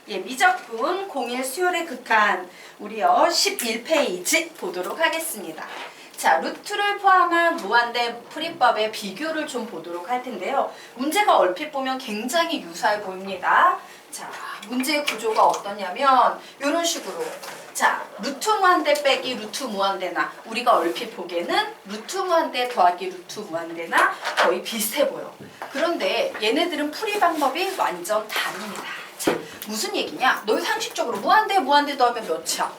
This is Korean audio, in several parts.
예, 미적분 01 수열의 극한 우리요 11페이지 보도록 하겠습니다. 자, 루트를 포함한 무한대 풀이법의 비교를 좀 보도록 할 텐데요. 문제가 얼핏 보면 굉장히 유사해 보입니다. 자, 문제의 구조가 어떠냐면 이런 식으로 자, 루트 무한대 빼기 루트 무한대나 우리가 얼핏 보기에는 루트 무한대 더하기 루트 무한대나 거의 비슷해 보여. 그런데 얘네들은 풀이 방법이 완전 다릅니다. 자, 무슨 얘기냐? 너 상식적으로 무한대 더하면 몇이야?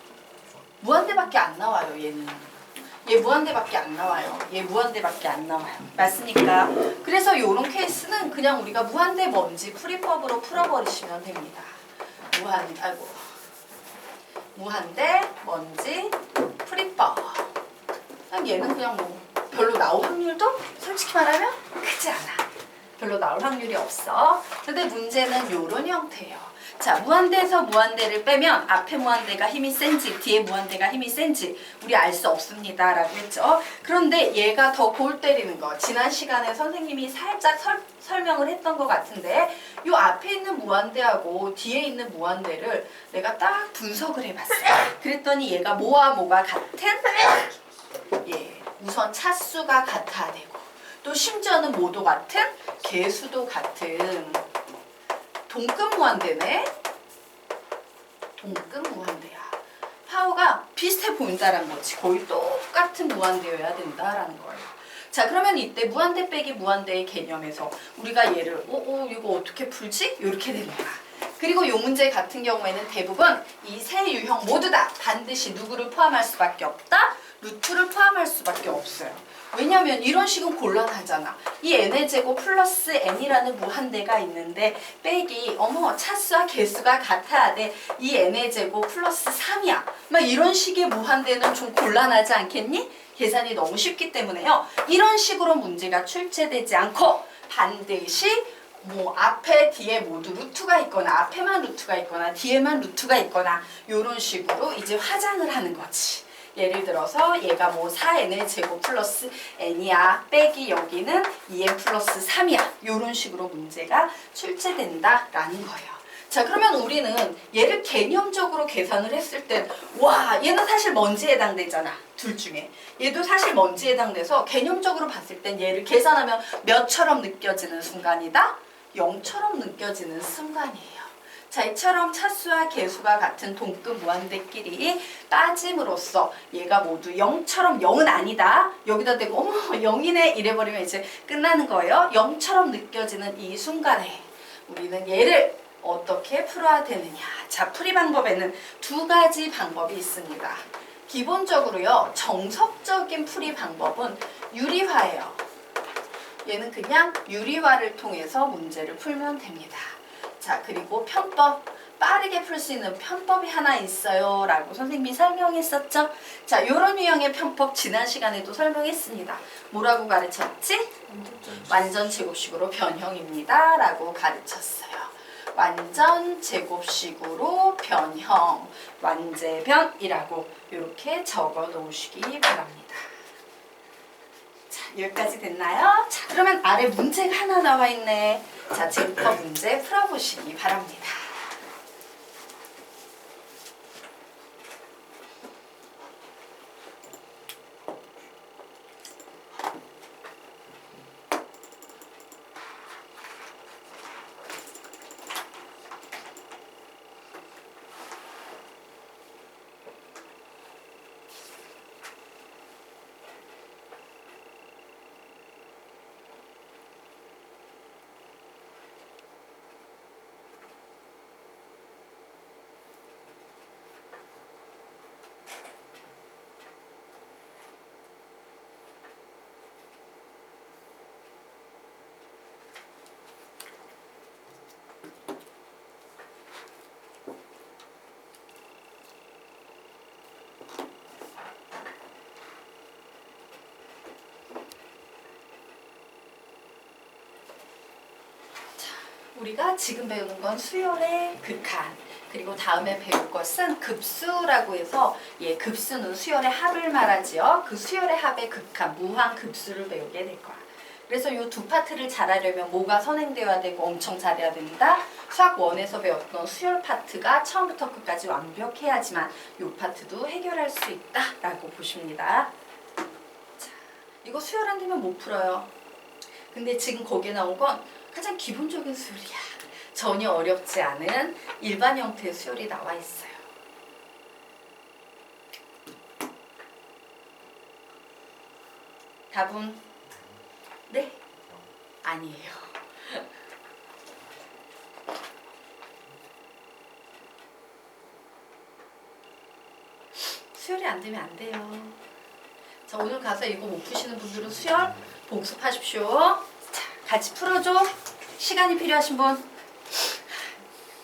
무한대밖에 안 나와요, 얘는. 얘 무한대밖에 안 나와요. 얘 무한대밖에 안 나와요. 맞습니까? 그래서 이런 케이스는 그냥 우리가 무한대 뭔지 풀이법으로 풀어버리시면 됩니다. 무한대 뭔지 풀이법. 얘는 그냥 뭐 별로 나올 확률도 솔직히 말하면 크지 않아. 별로 나올 확률이 없어. 근데 문제는 이런 형태예요. 자, 무한대에서 무한대를 빼면 앞에 무한대가 힘이 센지 뒤에 무한대가 힘이 센지 우리 알 수 없습니다 라고 했죠. 그런데 얘가 더 골 때리는 거 지난 시간에 선생님이 살짝 설명을 했던 것 같은데 요 앞에 있는 무한대하고 뒤에 있는 무한대를 내가 딱 분석을 해봤어요. 그랬더니 얘가 뭐와 뭐가 같은? 예, 우선 차수가 같아야 되고 또 심지어는 뭐도 같은? 개수도 같은 동급 무한대네? 동급 무한대야. 파워가 비슷해 보인다라는 거지. 거의 똑같은 무한대여야 된다라는 거예요. 자, 그러면 이때 무한대 빼기 무한대의 개념에서 우리가 얘를 이거 어떻게 풀지? 이렇게 됩니다. 그리고 이 문제 같은 경우에는 대부분 이 세 유형 모두 다 반드시 누구를 포함할 수밖에 없다? 루트를 포함할 수밖에 없어요. 왜냐면 이런 식은 곤란하잖아. 이 n의 제곱 플러스 n이라는 무한대가 있는데 빼기 차수와 개수가 같아야 돼. 이 n의 제곱 플러스 3이야. 막 이런 식의 무한대는 좀 곤란하지 않겠니? 계산이 너무 쉽기 때문에요. 이런 식으로 문제가 출제되지 않고 반드시 앞에 뒤에 모두 루트가 있거나 앞에만 루트가 있거나 뒤에만 루트가 있거나 이런 식으로 이제 화장을 하는 거지. 예를 들어서 얘가 4n의 제곱 플러스 n이야. 빼기 여기는 2n 플러스 3이야. 이런 식으로 문제가 출제된다라는 거예요. 자, 그러면 우리는 얘를 개념적으로 계산을 했을 땐 얘는 사실 뭔지에 해당되잖아. 둘 중에. 얘도 사실 뭔지에 해당돼서 개념적으로 봤을 땐 얘를 계산하면 몇처럼 느껴지는 순간이다? 0처럼 느껴지는 순간이에요. 자, 이처럼 차수와 개수가 같은 동급 무한대끼리 빠짐으로써 얘가 모두 0처럼 0은 아니다. 여기다 대고 0이네 이래버리면 이제 끝나는 거예요. 0처럼 느껴지는 이 순간에 우리는 얘를 어떻게 풀어야 되느냐. 자, 풀이 방법에는 두 가지 방법이 있습니다. 기본적으로요. 정석적인 풀이 방법은 유리화예요. 얘는 그냥 유리화를 통해서 문제를 풀면 됩니다. 자, 그리고 편법, 빠르게 풀 수 있는 편법이 하나 있어요 라고 선생님이 설명했었죠. 자, 이런 유형의 편법 지난 시간에도 설명했습니다. 뭐라고 가르쳤지? 완전 제곱식으로 변형입니다 라고 가르쳤어요. 완전 제곱식으로 변형, 완제변이라고 이렇게 적어 놓으시기 바랍니다. 자, 여기까지 됐나요? 자, 그러면 아래 문제가 하나 나와 있네. 자, 지금부터 문제 풀어보시기 바랍니다. 우리가 지금 배우는 건 수열의 극한, 그리고 다음에 배울 것은 급수라고 해서 급수는 수열의 합을 말하지요. 그 수열의 합의 극한, 무한급수를 배우게 될 거야. 그래서 이 두 파트를 잘하려면 뭐가 선행되어야 되고 엄청 잘해야 된다? 수학 1에서 배웠던 수열 파트가 처음부터 끝까지 완벽해야지만 이 파트도 해결할 수 있다라고 보십니다. 자, 이거 수열 안 되면 못 풀어요. 근데 지금 거기에 나온 건 가장 기본적인 수열이야. 전혀 어렵지 않은 일반 형태의 수열이 나와 있어요. 답은 네? 아니에요. 수열이 안 되면 안 돼요. 자, 오늘 가서 이거 못 푸시는 분들은 수열 복습하십시오. 자, 같이 풀어줘. 시간이 필요하신 분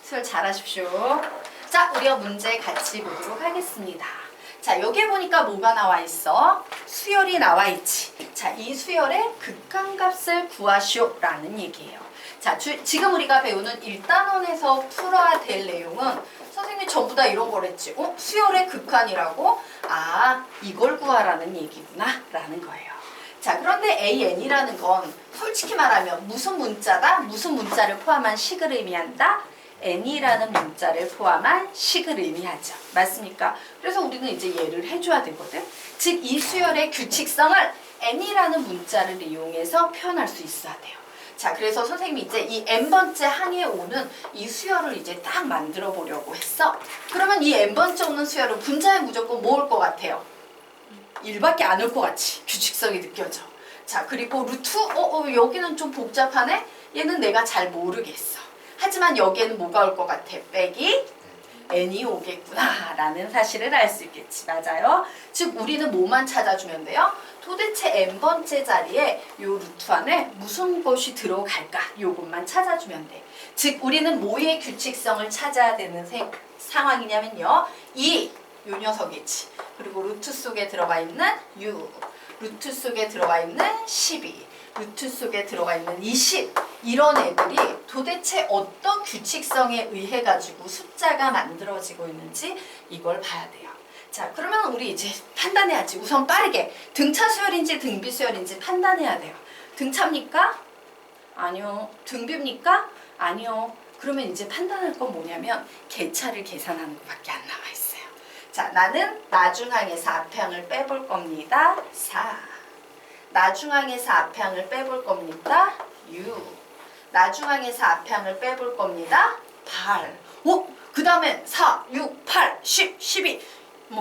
수열 잘하십시오. 자, 우리가 문제 같이 보도록 하겠습니다. 자, 여기에 보니까 뭐가 나와 있어? 수열이 나와 있지. 자, 이 수열의 극한값을 구하시오라는 얘기예요. 자, 지금 우리가 배우는 1단원에서 풀어야 될 내용은 선생님이 전부 다 이런 거랬지. 수열의 극한이라고? 아, 이걸 구하라는 얘기구나 라는 거예요. 자, 그런데 AN이라는 건 솔직히 말하면 무슨 문자다? 무슨 문자를 포함한 식을 의미한다? n이라는 문자를 포함한 식을 의미하죠. 맞습니까? 그래서 우리는 이제 얘를 해줘야 되거든. 즉, 이 수열의 규칙성을 n이라는 문자를 이용해서 표현할 수 있어야 돼요. 자, 그래서 선생님이 이제 이 n번째 항에 오는 이 수열을 이제 딱 만들어 보려고 했어. 그러면 이 n번째 오는 수열은 분자에 무조건 뭐 올 것 같아요? 1밖에 안 올 것 같이 규칙성이 느껴져. 자, 그리고 루트, 여기는 좀 복잡하네? 얘는 내가 잘 모르겠어. 하지만 여기에는 뭐가 올 것 같아? 빼기 n이 오겠구나 라는 사실을 알 수 있겠지. 맞아요? 즉 우리는 뭐만 찾아주면 돼요? 도대체 n번째 자리에 요 루트 안에 무슨 것이 들어갈까? 요것만 찾아주면 돼. 즉 우리는 뭐의 규칙성을 찾아야 되는 상황이냐면요. 요 녀석이지. 그리고 루트 속에 들어가 있는 6, 루트 속에 들어가 있는 12, 루트 속에 들어가 있는 20, 이런 애들이 도대체 어떤 규칙성에 의해 가지고 숫자가 만들어지고 있는지 이걸 봐야 돼요. 자, 그러면 우리 이제 판단해야지. 우선 빠르게 등차 수열인지 등비 수열인지 판단해야 돼요. 등차입니까? 아니요. 등비입니까? 아니요. 그러면 이제 판단할 건 뭐냐면 개차를 계산하는 것밖에 안 나와 있어요. 자, 나는 나중항에서 앞항을 빼볼 겁니다. 4. 나중항에서 앞항을 빼볼 겁니다. 6. 나중항에서 앞항을 빼볼 겁니다. 8. 그 다음에 4, 6, 8, 10, 12,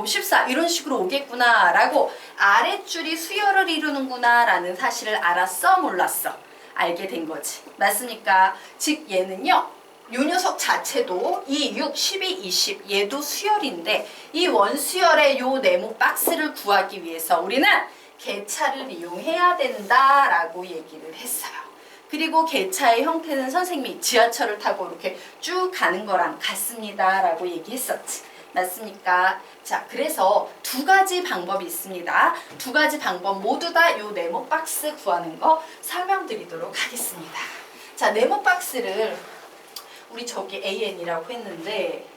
14 이런 식으로 오겠구나 라고 아랫줄이 수열을 이루는구나 라는 사실을 알았어? 몰랐어? 알게 된 거지. 맞습니까? 즉 얘는요. 요 녀석 자체도 이 6, 12, 20 얘도 수열인데 이 원수열의 요 네모 박스를 구하기 위해서 우리는 개차를 이용해야 된다라고 얘기를 했어요. 그리고 개차의 형태는 선생님이 지하철을 타고 이렇게 쭉 가는 거랑 같습니다 라고 얘기했었지. 맞습니까? 자, 그래서 두 가지 방법이 있습니다. 두 가지 방법 모두 다 요 네모 박스 구하는 거 설명드리도록 하겠습니다. 자, 네모 박스를 우리 저기 AN이라고 했는데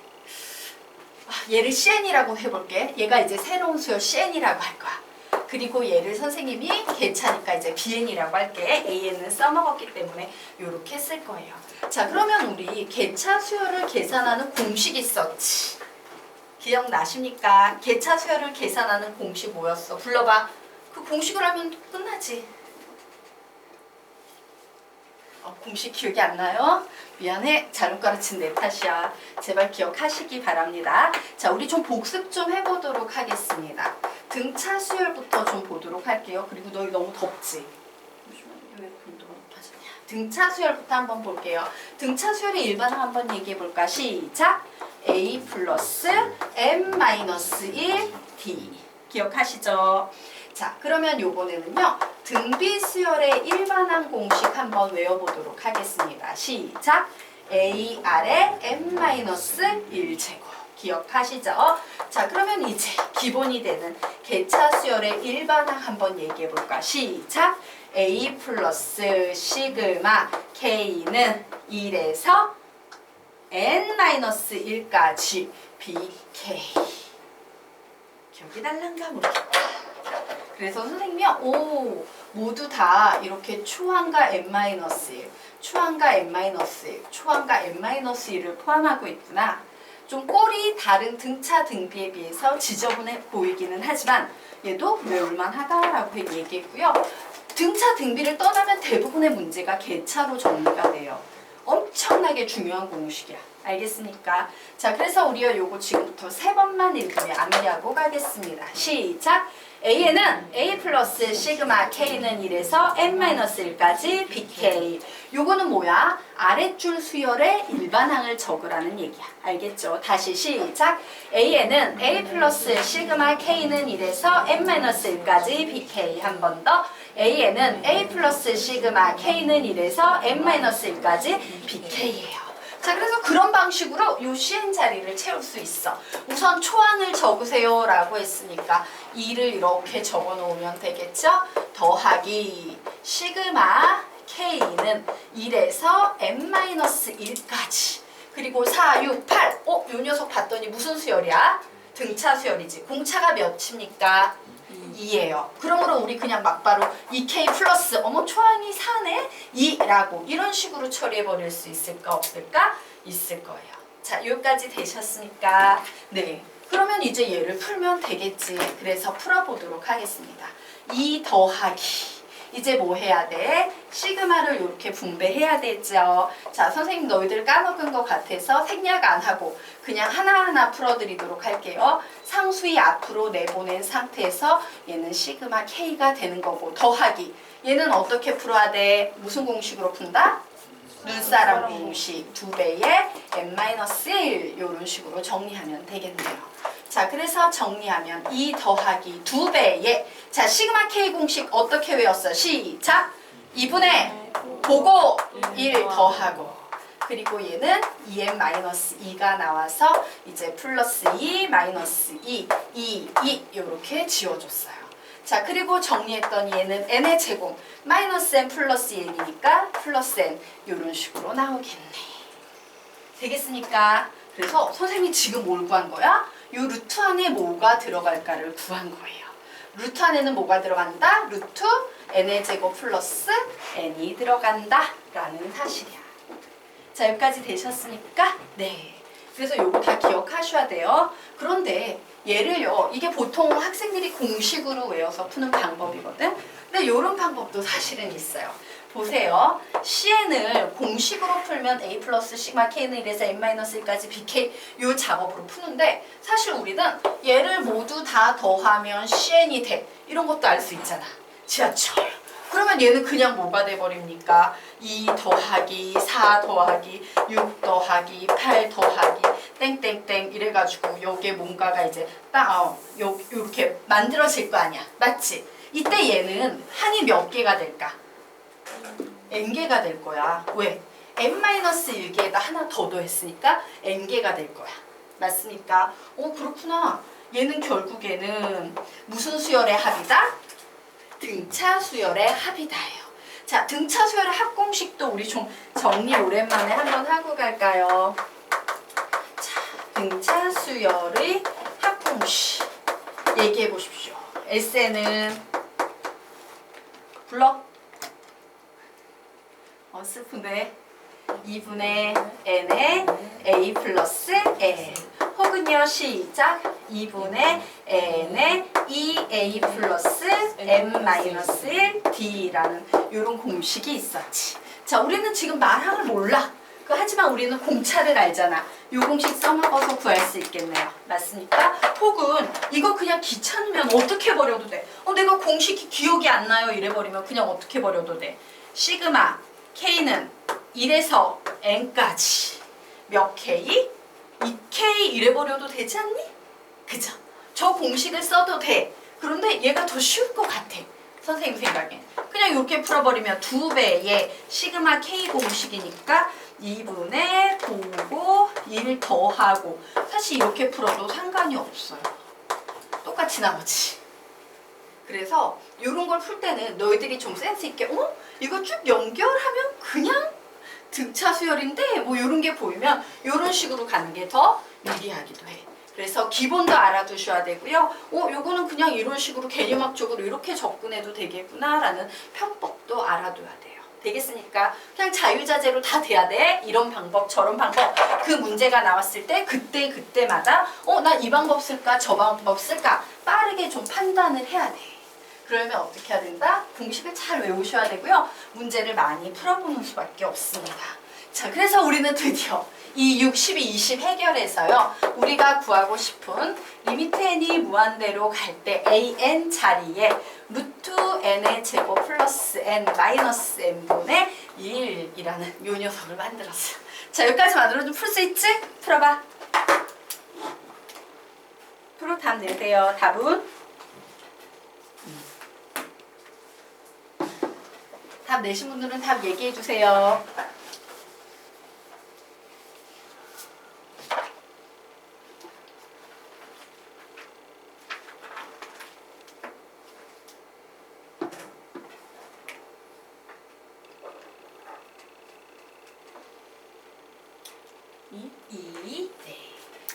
얘를 CN이라고 해볼게. 얘가 이제 새로운 수열 CN이라고 할 거야. 그리고 얘를 선생님이 개차니까 이제 BN이라고 할게. AN은 써먹었기 때문에 이렇게 쓸 거예요. 자, 그러면 우리 개차 수열을 계산하는 공식이 있었지. 기억나십니까? 개차 수열을 계산하는 공식 뭐였어? 불러봐. 그 공식을 하면 끝나지. 공식 기억이 안 나요? 미안해. 잘못 가르친 내 탓이야. 제발 기억하시기 바랍니다. 자, 우리 좀 복습 좀 해보도록 하겠습니다. 등차 수열부터 좀 보도록 할게요. 그리고 너희 너무 덥지? 왜 온도가 높아졌냐? 등차 수열부터 한번 볼게요. 등차 수열의 일반항 한번 얘기해볼까? 시작! A 플러스 M-1 D 기억하시죠? 자, 그러면 요번에는요. 등비 수열의 일반항 공식 한번 외워보도록 하겠습니다. 시작! AR의 M-1제곱 기억하시죠? 자, 그러면 이제 기본이 되는 개차 수열의 일반항 한번 얘기해볼까? 시작! A 플러스 시그마 K는 1에서 N-1까지 BK 기억이 날란가 모르겠다. 그래서 선생님이 모두 다 이렇게 초항과 n-1, 초항과 n-1, 초항과 n-1를 포함하고 있구나. 좀 꼴이 다른 등차 등비에 비해서 지저분해 보이기는 하지만 얘도 외울만하다라고 얘기했고요. 등차 등비를 떠나면 대부분의 문제가 개차로 정리가 돼요. 엄청나게 중요한 공식이야. 알겠습니까? 자, 그래서 우리가 요거 지금부터 3번만 읽으며 암기하고 가겠습니다. 시작! A에는 A 플러스 시그마 K는 1에서 n-1까지 BK. 요거는 뭐야? 아랫줄 수열의 일반항을 적으라는 얘기야. 알겠죠? 다시 시작! A에는 A 플러스 시그마 K는 1에서 n-1까지 BK. 한 번 더. A에는 A 플러스 시그마 K는 1에서 n-1까지 BK예요. 자, 그래서 그런 방식으로 요 CN 자리를 채울 수 있어. 우선 초항을 적으세요 라고 했으니까 2를 이렇게 적어 놓으면 되겠죠? 더하기 시그마 K는 1에서 n-1까지. 그리고 4, 6, 8. 요 녀석 봤더니 무슨 수열이야? 등차 수열이지. 공차가 몇입니까? 2예요. 그러므로 우리 그냥 막바로 2K 플러스 어머 초항이 4네? 2라고 이런 식으로 처리해버릴 수 있을까 없을까? 있을 거예요. 자, 여기까지 되셨습니까? 네. 그러면 이제 얘를 풀면 되겠지. 그래서 풀어보도록 하겠습니다. 2 더하기 이제 뭐 해야 돼? 시그마를 이렇게 분배해야 되죠. 자, 선생님 너희들 까먹은 것 같아서 생략 안 하고 그냥 하나하나 풀어드리도록 할게요. 상수위 앞으로 내보낸 상태에서 얘는 시그마 K가 되는 거고 더하기 얘는 어떻게 풀어야 돼? 무슨 공식으로 푼다? 눈사람 공식 2배의 n-1 이런 식으로 정리하면 되겠네요. 자, 그래서 정리하면 2 더하기 2배의 자, 시그마 K 공식 어떻게 외웠어? 시작! 2분의 보고 1 더하고 그리고 얘는 2n-2가 나와서 이제 플러스 2, 마이너스 2, 2 이렇게 지워줬어요. 자, 그리고 정리했더니 얘는 n의 제곱 마이너스 n 플러스 n이니까 플러스 n 이런 식으로 나오겠네. 되겠습니까? 그래서 선생님이 지금 뭘 구한 거야? 이 루트 안에 뭐가 들어갈까를 구한 거예요. 루트 안에는 뭐가 들어간다? 루트 n의 제곱 플러스 n이 들어간다 라는 사실이야. 자, 여기까지 되셨습니까? 네. 그래서 요거 다 기억하셔야 돼요. 그런데 얘를요, 이게 보통 학생들이 공식으로 외워서 푸는 방법이거든. 근데 이런 방법도 사실은 있어요. 보세요. CN을 공식으로 풀면 A 플러스 시그마 K는 1에서 n-1까지 BK 요 작업으로 푸는데 사실 우리는 얘를 모두 다 더하면 CN이 돼. 이런 것도 알 수 있잖아. 지하철. 그러면 얘는 그냥 뭐가 돼버립니까? 2 더하기 4 더하기 6 더하기 8 더하기 땡땡땡 이래가지고 여기에 뭔가가 이제 딱 요렇게 만들어질 거 아니야. 맞지? 이때 얘는 한이 몇 개가 될까? n개가 될 거야. 왜? n-1개에다 하나 더 더했으니까 n개가 될 거야. 맞습니까? 그렇구나. 얘는 결국에는 무슨 수열의 합이다? 등차 수열의 합이다예요. 자, 등차 수열의 합 공식도 우리 좀 정리 오랜만에 한번 하고 갈까요? 자, 등차 수열의 합 공식 얘기해 보십시오. SN은 불러? 스푼데 2분의 n의 a 플러스 n 혹은요 시작 2분의 n의 2a 플러스 n-1 d라는 이런 공식이 있었지. 자, 우리는 지금 말항을 몰라. 하지만 우리는 공차를 알잖아. 이 공식 써먹어서 구할 수 있겠네요. 맞습니까? 혹은 이거 그냥 귀찮으면 어떻게 버려도 돼. 내가 공식이 기억이 안 나요 이래버리면 그냥 어떻게 버려도 돼. 시그마 K는 1에서 n까지 몇 K? 2K 이래버려도 되지 않니? 그죠? 저 공식을 써도 돼. 그런데 얘가 더 쉬울 것 같아. 선생님 생각엔. 그냥 이렇게 풀어버리면 2배의 시그마 K 공식이니까 2분의 보고 1 더하고 사실 이렇게 풀어도 상관이 없어요. 똑같이 나오지. 그래서 이런 걸 풀 때는 너희들이 좀 센스 있게 이거 쭉 연결하면 그냥 등차 수열인데 뭐 이런 게 보이면 이런 식으로 가는 게 더 유리하기도 해. 그래서 기본도 알아두셔야 되고요. 요거는 그냥 이런 식으로 개념학적으로 이렇게 접근해도 되겠구나라는 편법도 알아둬야 돼요. 되겠습니까? 그냥 자유자재로 다 돼야 돼. 이런 방법, 저런 방법. 그 문제가 나왔을 때 그때마다 나 이 방법 쓸까? 저 방법 쓸까? 빠르게 좀 판단을 해야 돼. 그러면 어떻게 해야 된다? 공식을 잘 외우셔야 되고요. 문제를 많이 풀어보는 수밖에 없습니다. 자, 그래서 우리는 드디어 이 6, 12, 20 해결해서요. 우리가 구하고 싶은 리미트 n이 무한대로 갈 때 an 자리에 루트 n의 제곱 플러스 n 마이너스 n분의 1이라는 요 녀석을 만들었어요. 자, 여기까지 만들어준 풀 수 있지? 풀어봐. 풀어 답 내세요. 답은? 답 내신 분들은 답 얘기해 주세요. 네.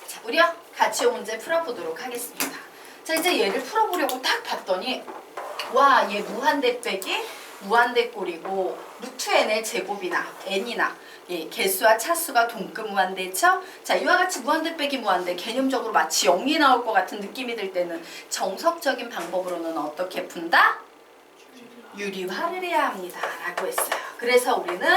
자, 우리요 같이 문제 풀어보도록 하겠습니다. 자, 이제 얘를 풀어보려고 딱 봤더니 와, 얘 무한대 빼기 무한대 꼴이고 루트 n의 제곱이나 n이나 개수와 차수가 동급 무한대죠? 자, 이와 같이 무한대 빼기 무한대 개념적으로 마치 0이 나올 것 같은 느낌이 들 때는 정석적인 방법으로는 어떻게 푼다? 유리화를 해야 합니다. 라고 했어요. 그래서 우리는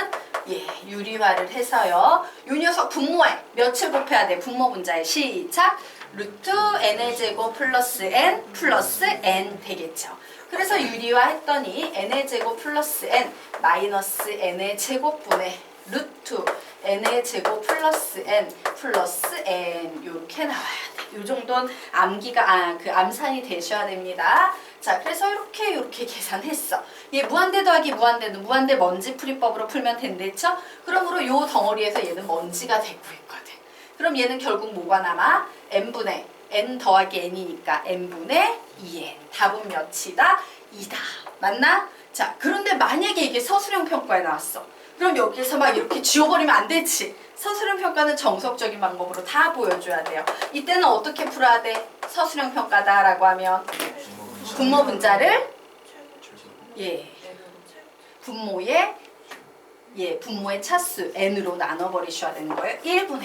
유리화를 해서요. 요 녀석 분모에 몇을 곱해야 돼? 분모 분자에 시작! 루트 n의 제곱 플러스 n 되겠죠. 그래서 유리화 했더니 n의 제곱 플러스 n 마이너스 n의 제곱분의 루트 n의 제곱 플러스 n 요렇게 나와야 돼. 요 정도는 암산이 되셔야 됩니다. 자, 그래서 이렇게 계산했어. 얘 무한대 더하기 무한대는 무한대 먼지풀이법으로 풀면 된댔죠? 그러므로 요 덩어리에서 얘는 먼지가 되고 있거든. 그럼 얘는 결국 뭐가 남아? n분의 n 더하기 n이니까 n분의 2n. 답은 몇이다? 2다. 맞나? 자, 그런데 만약에 이게 서술형 평가에 나왔어. 그럼 여기서 막 이렇게 지워버리면 안 되지. 서술형 평가는 정석적인 방법으로 다 보여줘야 돼요. 이때는 어떻게 풀어야 돼? 서술형 평가다라고 하면 분모 분자를 분모의 차수 n으로 나눠버리셔야 되는 거예요. 1분의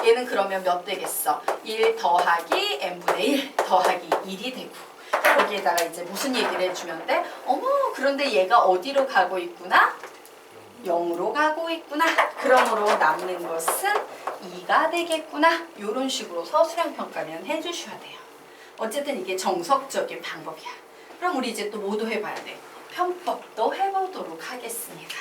얘는 그러면 몇 되겠어? 1 더하기 n분의 1 더하기 1이 되고 거기에다가 이제 무슨 얘기를 해주면 돼? 그런데 얘가 어디로 가고 있구나? 0으로 가고 있구나. 그러므로 남는 것은 2가 되겠구나. 이런 식으로 서술형 평가는 해주셔야 돼요. 어쨌든 이게 정석적인 방법이야. 그럼 우리 이제 또 뭐도 해봐야 돼? 편법도 해보도록 하겠습니다.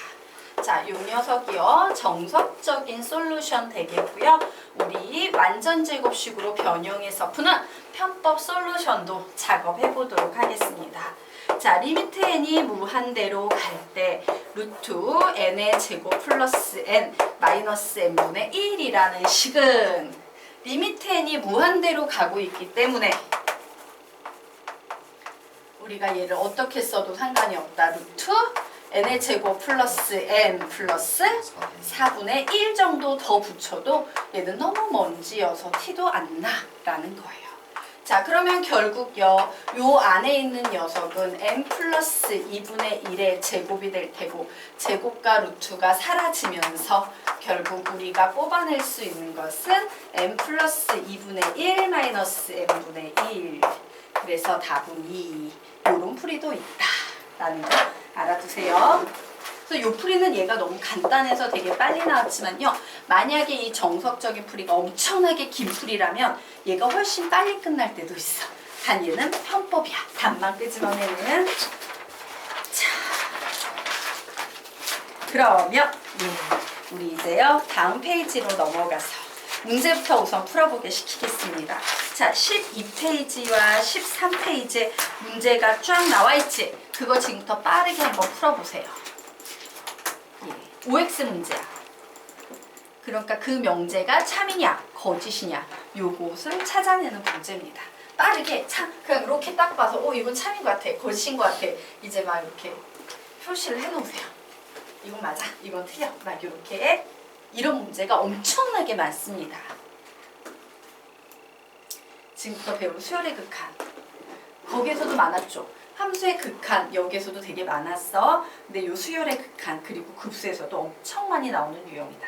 자, 요 녀석이요. 정석적인 솔루션 되겠고요. 우리 완전제곱식으로 변형해서 푸는 편법 솔루션도 작업해보도록 하겠습니다. 자, 리미트 n이 무한대로 갈 때 루트 n의 제곱 플러스 n 마이너스 n분의 1이라는 식은 리미트 n이 무한대로 가고 있기 때문에 우리가 얘를 어떻게 써도 상관이 없다. 루트 n의 제곱 플러스 n 플러스 4분의 1 정도 더 붙여도 얘는 너무 먼지여서 티도 안 나라는 거예요. 자, 그러면 결국요. 요 안에 있는 녀석은 n 플러스 2분의 1의 제곱이 될 테고 제곱과 루트가 사라지면서 결국 우리가 뽑아낼 수 있는 것은 n 플러스 2분의 1 마이너스 n분의 1. 그래서 답은 2. 요런 풀이도 있다라는 거 알아두세요. 그래서 요 풀이는 얘가 너무 간단해서 되게 빨리 나왔지만요. 만약에 이 정석적인 풀이가 엄청나게 긴 풀이라면 얘가 훨씬 빨리 끝날 때도 있어. 단 얘는 편법이야. 답만 끄집어내는. 자, 그러면 우리 이제요. 다음 페이지로 넘어가서 문제부터 우선 풀어보게 시키겠습니다. 자, 12페이지와 13페이지에 문제가 쫙 나와있지? 그거 지금부터 빠르게 한번 풀어보세요. OX 문제야. 그러니까 그 명제가 참이냐 거짓이냐 요것을 찾아내는 문제입니다. 빠르게 그냥 이렇게 딱 봐서 이건 참인 것 같아 거짓인 것 같아 이제 막 이렇게 표시를 해놓으세요. 이건 맞아 이건 틀려 막 이렇게 이런 문제가 엄청나게 많습니다. 지금부터 배울 수열의 극한. 거기에서도 많았죠. 함수의 극한 여기에서도 되게 많았어. 근데 요 수열의 극한 그리고 급수에서도 엄청 많이 나오는 유형이다.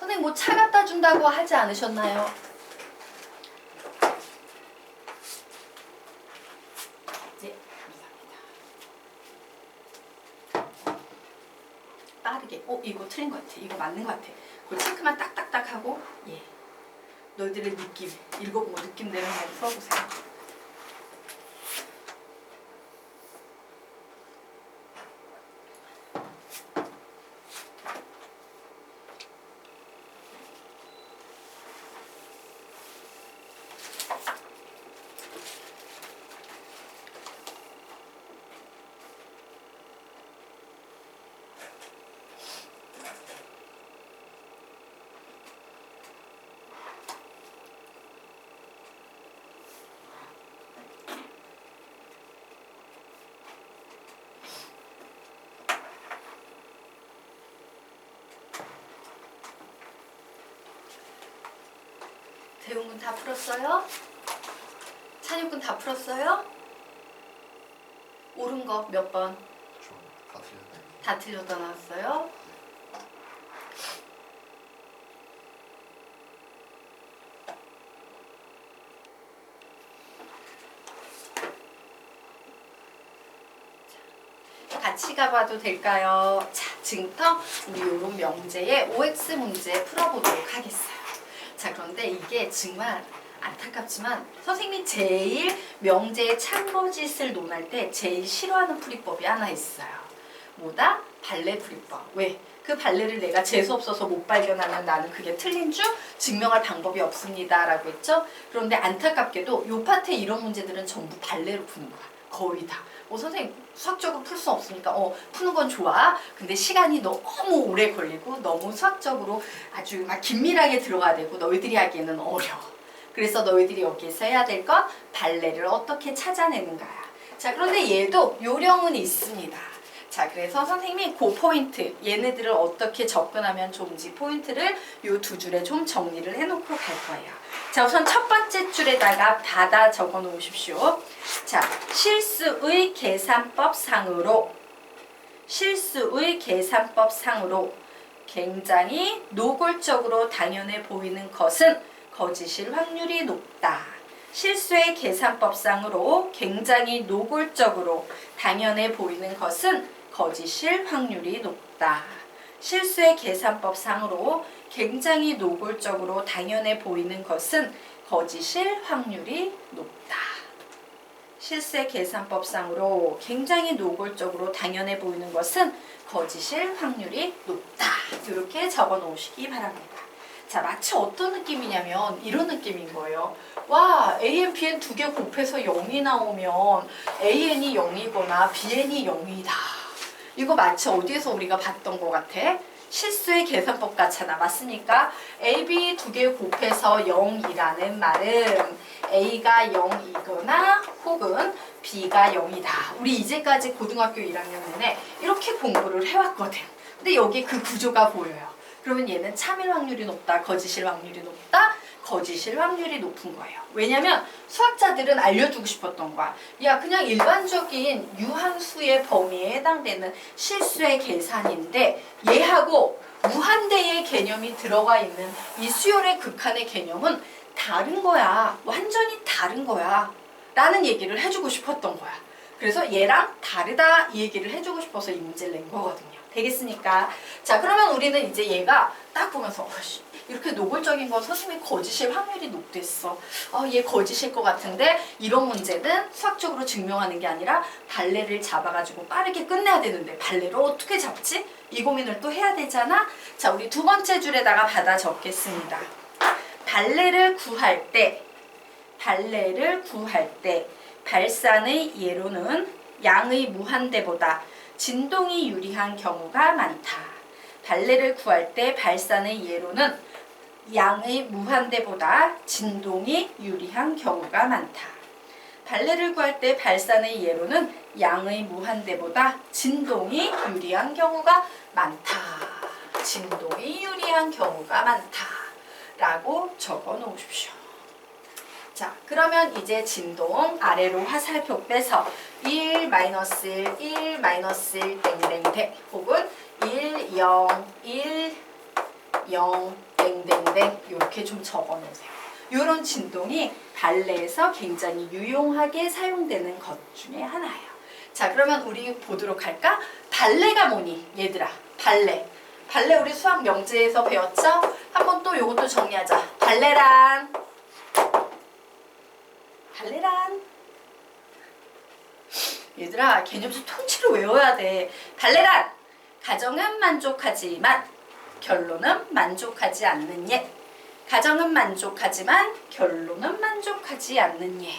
선생님 뭐 차 갖다 준다고 하지 않으셨나요? 네, 감사합니다. 빠르게. 이거 틀린 것 같아. 이거 맞는 것 같아. 그 체크만 딱딱딱 하고 예. 너희들의 느낌, 읽어보고 느낌대로 한번 풀어보세요. 대웅군 다 풀었어요? 찬육군 다 풀었어요? 옳은 거 몇 번? 다 틀렸네. 다 틀렸다 나왔어요? 같이 가봐도 될까요? 자, 지금부터 우리 요런 명제의 OX 문제 풀어보도록 하겠어요. 자, 그런데 이게 정말 안타깝지만 선생님이 제일 명제의 참거짓을 논할 때 제일 싫어하는 풀이법이 하나 있어요. 뭐다? 발레 풀이법. 왜? 그 발레를 내가 재수 없어서 못 발견하면 나는 그게 틀린 줄 증명할 방법이 없습니다 라고 했죠. 그런데 안타깝게도 요 파트에 이런 문제들은 전부 발레로 푸는 거야. 거의 다. 선생님 수학적으로 풀 수 없으니까 푸는 건 좋아. 근데 시간이 너무 오래 걸리고 너무 수학적으로 아주 막 긴밀하게 들어가야 되고 너희들이 하기에는 어려워. 그래서 너희들이 여기에서 해야 될 건 발레를 어떻게 찾아내는가야. 자, 그런데 얘도 요령은 있습니다. 자, 그래서 선생님이 그 포인트, 얘네들을 어떻게 접근하면 좋은지 포인트를 요 두 줄에 좀 정리를 해놓고 갈 거예요. 자, 우선 첫 번째 줄에다가 받아 적어 놓으십시오. 자, 실수의 계산법상으로 굉장히 노골적으로 당연해 보이는 것은 거짓일 확률이 높다. 실수의 계산법상으로 굉장히 노골적으로 당연해 보이는 것은 거짓일 확률이 높다. 실수의 계산법상으로 굉장히 노골적으로 당연해 보이는 것은 거짓일 확률이 높다. 실수의 계산법상으로 굉장히 노골적으로 당연해 보이는 것은 거짓일 확률이 높다. 이렇게 적어 놓으시기 바랍니다. 자, 마치 어떤 느낌이냐면 이런 느낌인 거예요. 와, AN, BN 두 개 곱해서 0이 나오면 AN이 0이거나 BN이 0이다. 이거 마치 어디에서 우리가 봤던 것 같아? 실수의 계산법 같잖아. 맞습니까? AB 두 개 곱해서 0이라는 말은 A가 0이거나 혹은 B가 0이다. 우리 이제까지 고등학교 1학년 내내 이렇게 공부를 해왔거든. 근데 여기 그 구조가 보여요. 그러면 얘는 참일 확률이 높다, 거짓일 확률이 높다, 거짓일 확률이 높은 거예요. 왜냐면 수학자들은 알려주고 싶었던 거야. 야, 그냥 일반적인 유함수의 범위에 해당되는 실수의 계산인데 얘하고 무한대의 개념이 들어가 있는 이 수열의 극한의 개념은 다른 거야. 완전히 다른 거야. 라는 얘기를 해주고 싶었던 거야. 그래서 얘랑 다르다 이 얘기를 해주고 싶어서 이 문제를 낸 거거든요. 되겠습니까? 자, 그러면 우리는 이제 얘가 딱 보면서 이렇게 노골적인 건 선생님이 거짓일 확률이 높댔어. 얘 거짓일 것 같은데 이런 문제는 수학적으로 증명하는 게 아니라 발레를 잡아가지고 빠르게 끝내야 되는데 발레를 어떻게 잡지? 이 고민을 또 해야 되잖아? 자, 우리 두 번째 줄에다가 받아 적겠습니다. 발레를 구할 때 발산의 예로는 양의 무한대보다 진동이 유리한 경우가 많다. 발레를 구할 때 발산의 예로는 양의 무한대보다 진동이 유리한 경우가 많다. 발레를 구할 때 발산의 예로는 양의 무한대보다 진동이 유리한 경우가 많다. 진동이 유리한 경우가 많다. 라고 적어 놓으십시오. 자, 그러면 이제 진동 아래로 화살표 빼서 1, -1, 1, -1, 땡땡땡 혹은 1, 0, 1, 0, 땡땡땡 이렇게 좀 적어 놓으세요. 이런 진동이 발레에서 굉장히 유용하게 사용되는 것 중에 하나예요. 자, 그러면 우리 보도록 할까? 발레가 뭐니? 얘들아, 발레. 발레 우리 수학 명제에서 배웠죠? 한번 또 요것도 정리하자. 발레란 얘들아, 개념수 통째로 외워야 돼. 발레란 가정은 만족하지만 결론은 만족하지 않는 예. 가정은 만족하지만 결론은 만족하지 않는 예.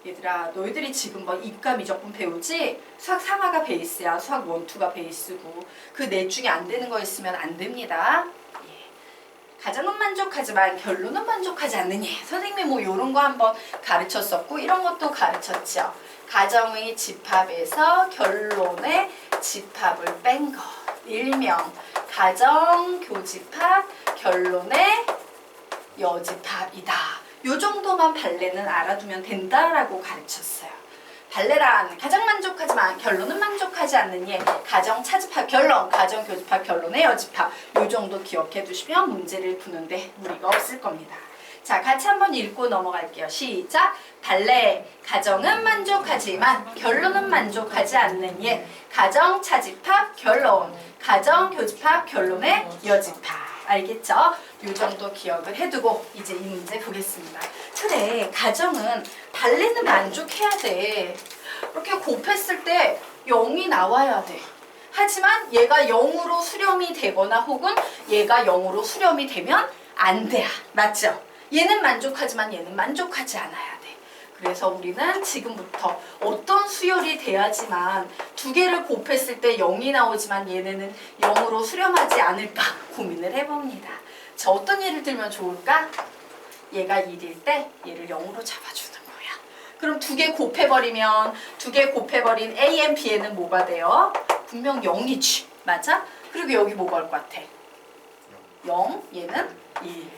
얘들아, 너희들이 지금 뭐 입가 미적분 배우지? 수학 3화가 베이스야. 수학 1, 2가 베이스고 그 넷 중에 안 되는 거 있으면 안 됩니다. 예. 가정은 만족하지만 결론은 만족하지 않는 예. 선생님이 뭐 이런 거 한번 가르쳤었고 이런 것도 가르쳤죠. 가정의 집합에서 결론의 집합을 뺀 거. 일명 가정 교집합 결론의 여집합이다. 요 정도만 발레는 알아두면 된다라고 가르쳤어요. 발레란 가장 만족하지만 결론은 만족하지 않는 예. 가정 차집합 결론, 가정 교집합 결론의 여집합. 요 정도 기억해 두시면 문제를 푸는데 무리가 없을 겁니다. 자, 같이 한번 읽고 넘어갈게요. 시작! 발레 가정은 만족하지만 결론은 만족하지 않는 예. 가정 차집합 결론, 가정 교집합 결론의 여집합. 알겠죠? 요 정도 기억을 해두고 이제 이 문제 보겠습니다. 그래, 가정은 발레는 만족해야 돼. 이렇게 곱했을 때 0이 나와야 돼. 하지만 얘가 0으로 수렴이 되거나 혹은 얘가 0으로 수렴이 되면 안 돼야. 맞죠? 얘는 만족하지만 얘는 만족하지 않아야 돼. 그래서 우리는 지금부터 어떤 수열이 돼야지만 두 개를 곱했을 때 0이 나오지만 얘네는 0으로 수렴하지 않을까 고민을 해봅니다. 자, 어떤 예를 들면 좋을까? 얘가 1일 때 얘를 0으로 잡아주는 거야. 그럼 두 개 곱해버리면 두 개 곱해버린 A, B에는 뭐가 돼요? 분명 0이지. 맞아? 그리고 여기 뭐가 올 것 같아? 0, 얘는 1.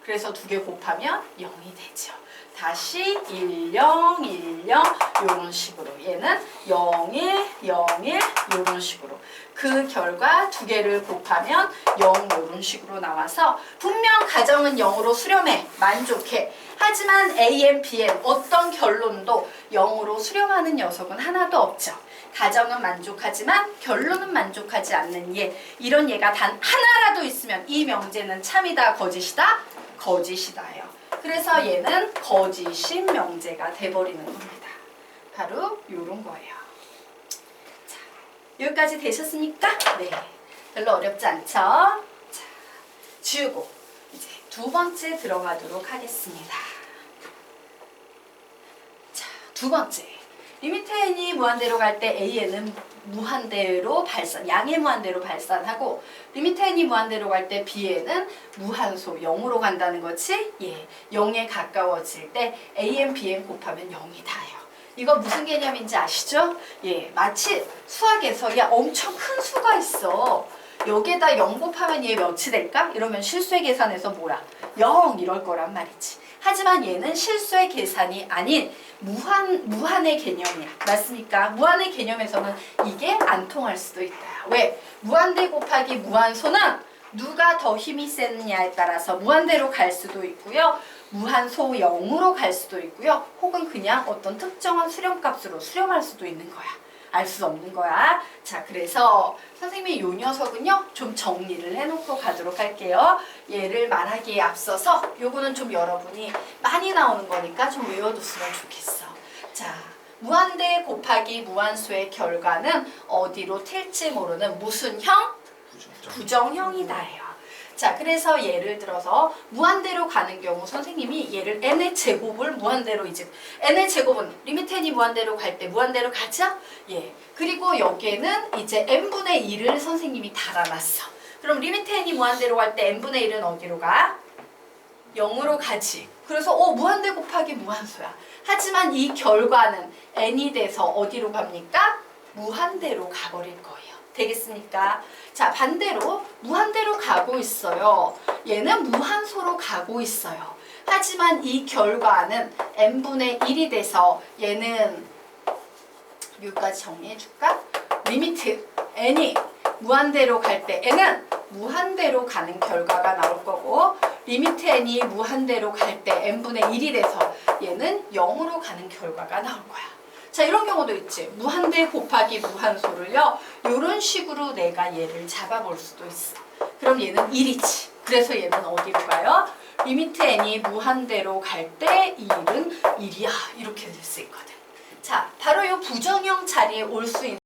그래서 두 개 곱하면 0이 되죠. 다시 1, 0, 1, 0 이런 식으로 얘는 0, 1, 0, 1 이런 식으로 그 결과 두 개를 곱하면 0 이런 식으로 나와서 분명 가정은 0으로 수렴해 만족해. 하지만 AM, BM 어떤 결론도 0으로 수렴하는 녀석은 하나도 없죠. 가정은 만족하지만 결론은 만족하지 않는 예. 이런 예가 단 하나라도 있으면 이 명제는 참이다 거짓이다? 거짓이다예요. 그래서 얘는 거짓인 명제가 돼버리는 겁니다. 바로 요런 거예요. 자, 여기까지 되셨습니까? 네. 별로 어렵지 않죠? 자, 지우고 이제 두 번째 들어가도록 하겠습니다. 자, 두 번째. 리미트 n이 무한대로 갈 때 AN은 무한대로 양의 무한대로 발산하고 리미트 n이 무한대로 갈 때 B에는 무한소 0으로 간다는 거지? 예, 0에 가까워질 때 AN, BN 곱하면 0이 다예요. 이거 무슨 개념인지 아시죠? 예, 마치 수학에서 야 엄청 큰 수가 있어. 여기에다 0 곱하면 얘 몇이 될까? 이러면 실수의 계산에서 뭐야? 0 이럴 거란 말이지. 하지만 얘는 실수의 계산이 아닌 무한의 개념이야. 맞습니까? 무한의 개념에서는 이게 안 통할 수도 있다. 왜? 무한대 곱하기 무한소는 누가 더 힘이 세느냐에 따라서 무한대로 갈 수도 있고요. 무한소 0으로 갈 수도 있고요. 혹은 그냥 어떤 특정한 수렴값으로 수렴할 수도 있는 거야. 알 수 없는 거야. 자, 그래서 선생님이 요 녀석은요 좀 정리를 해놓고 가도록 할게요. 얘를 말하기에 앞서서 요거는 좀 여러분이 많이 나오는 거니까 좀 외워뒀으면 좋겠어. 자, 무한대 곱하기 무한수의 결과는 어디로 튈지 모르는 무슨 형? 부정형이다예요. 자, 그래서 예를 들어서 무한대로 가는 경우 선생님이 얘를 n의 제곱을 무한대로 이제 n의 제곱은 리미트 n이 무한대로 갈 때 무한대로 가죠? 예. 그리고 여기에는 이제 n분의 1을 선생님이 달아놨어. 그럼 리미트 n이 무한대로 갈 때 n분의 1은 어디로 가? 0으로 가지. 그래서 무한대 곱하기 무한소야. 하지만 이 결과는 n이 돼서 어디로 갑니까? 무한대로 가버릴 거예요. 되겠습니까? 자, 반대로 무한대로 가고 있어요. 얘는 무한소로 가고 있어요. 하지만 이 결과는 n분의 1이 돼서 얘는 여기까지 정리해줄까? 리미트 n이 무한대로 갈 때 n은 무한대로 가는 결과가 나올 거고 리미트 n이 무한대로 갈 때 n분의 1이 돼서 얘는 0으로 가는 결과가 나올 거야. 자, 이런 경우도 있지. 무한대 곱하기 무한소를요. 이런 식으로 내가 얘를 잡아볼 수도 있어. 그럼 얘는 1이지. 그래서 얘는 어디로 가요? 리미트 n이 무한대로 갈 때 이 1은 1이야. 이렇게 될 수 있거든. 자, 바로 이 부정형 자리에 올 수 있는